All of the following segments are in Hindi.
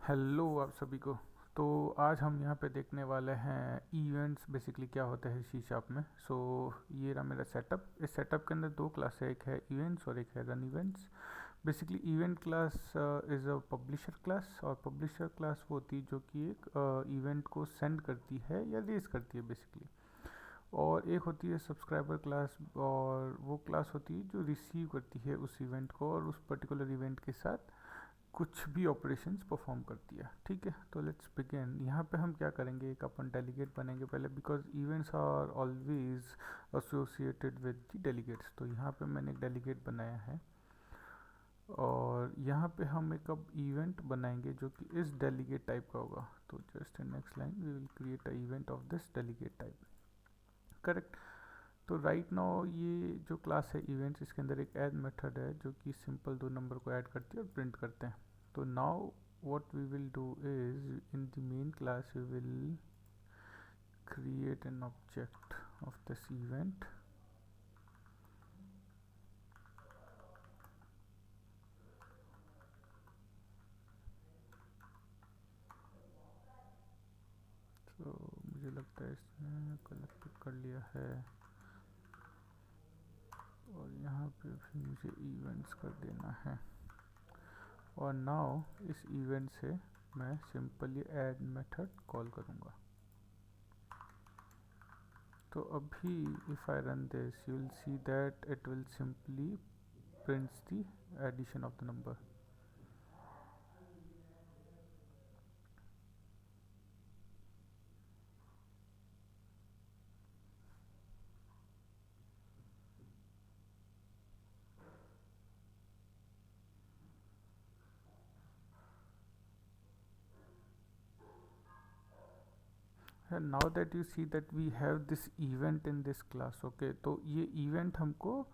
हेलो आप सभी को। तो आज हम यहाँ पे देखने वाले हैं इवेंट्स बेसिकली क्या होता है सी शार्प में। ये रहा मेरा सेटअप। इस सेटअप के अंदर दो क्लास है, एक है इवेंट्स और एक है run events. Basically event class is a publisher class, और पब्लिशर क्लास वो होती है जो कि एक इवेंट को सेंड करती है या रेज करती है बेसिकली। और एक होती है सब्सक्राइबर क्लास, और वो क्लास होती है जो रिसीव करती है उस इवेंट को और उस पर्टिकुलर इवेंट के साथ कुछ भी ऑपरेशंस परफॉर्म करती है। ठीक है, तो लेट्स बिगिन। यहाँ पे हम क्या करेंगे, एक अपन डेलीगेट बनेंगे पहले, because events are always associated with the delegates. तो यहाँ पे मैंने एक डेलीगेट बनाया है, और यहाँ पे हम एक अब इवेंट बनाएंगे जो कि इस डेलीगेट टाइप का होगा। तो just in next line we will create a event of this delegate type. Correct. तो राइट नाउ ये जो क्लास है इवेंट्स, इसके अंदर एक ऐड मेथड है जो कि सिंपल दो नंबर को ऐड करती है और प्रिंट करते हैं। तो now what we will do is, in the main class we will create an object of this event, तो मुझे लगता है इसने कलेक्ट कर लिया है, और यहाँ पे भी मुझे इवेंट्स कर देना है। और नाउ इस इवेंट से मैं सिंपली ऐड मेथड कॉल करूँगा। तो अभी if I run this you will see that it will simply prints the addition of the number. And now that you see that we have this event in this class, okay, तो ये event हमको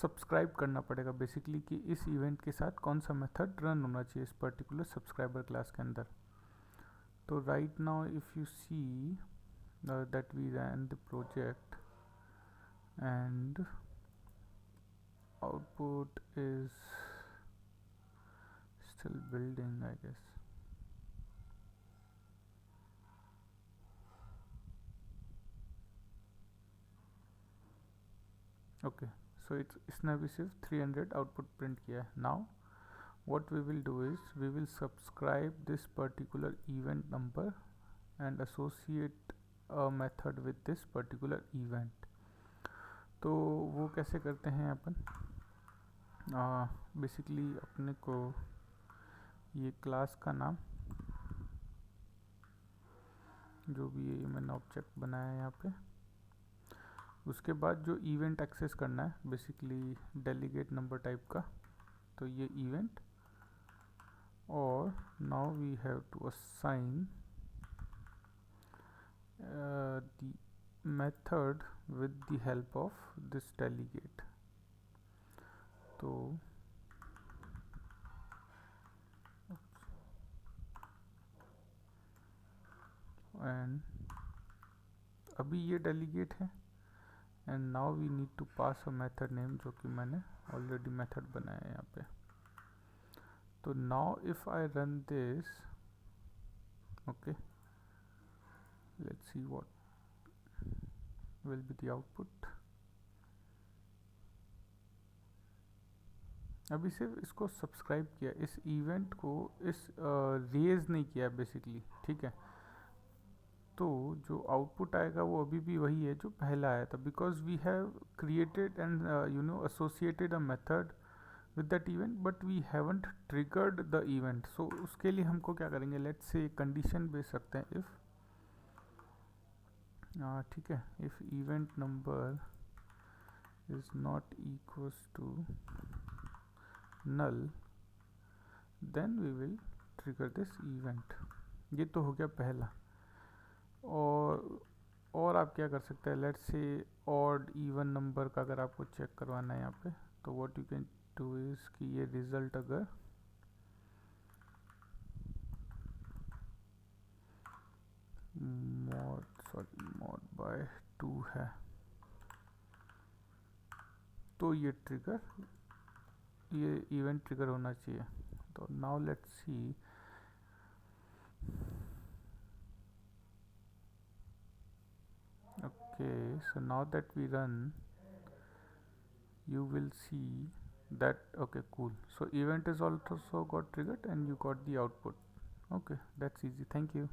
सब्सक्राइब करना पड़ेगा बेसिकली कि इस इवेंट के साथ कौन सा मेथड रन होना चाहिए इस पर्टिकुलर सब्सक्राइबर क्लास के अंदर। तो right now if you see that we run the project and output is still building, I guess. Okay, so इसने अभी सिर्फ 300 आउटपुट प्रिंट किया है। Now what we will do is we will subscribe this particular event number and associate a method with this particular event। तो वो कैसे करते हैं अपन, बेसिकली अपने को ये क्लास का नाम जो भी ये मैंने ऑब्जेक्ट बनाया है यहाँ पे, उसके बाद जो इवेंट एक्सेस करना है बेसिकली डेलीगेट नंबर टाइप का, तो ये इवेंट। और now we have to assign the method with the help of this delegate। तो एंड अभी ये डेलीगेट है, and now we need to pass a method name जो कि मैंने ऑलरेडी मेथड बनाया है यहाँ पे। तो now if I run this, okay, let's see what will be the output. अभी सिर्फ इसको सब्सक्राइब किया, इस इवेंट को इस रेज नहीं किया बेसिकली। ठीक है, तो जो आउटपुट आएगा वो अभी भी वही है जो पहला आया था, because we have created and associated a method with that event but we haven't triggered the event. So उसके लिए हमको क्या करेंगे, लेट्स से कंडीशन भेज सकते हैं इफ़, ठीक है, if event number is not equals to null then we will trigger this event। ये तो हो गया पहला। और आप क्या कर सकते हैं, let's say odd even number का अगर आपको चेक करवाना है यहाँ पे, तो what you can do is कि ये रिज़ल्ट अगर मॉड बाय 2 है तो ये इवेंट ट्रिगर होना चाहिए। तो now let's see Okay, so now that we run, you will see that, okay, cool. So event is also got triggered and you got the output. Okay, that's easy. Thank you.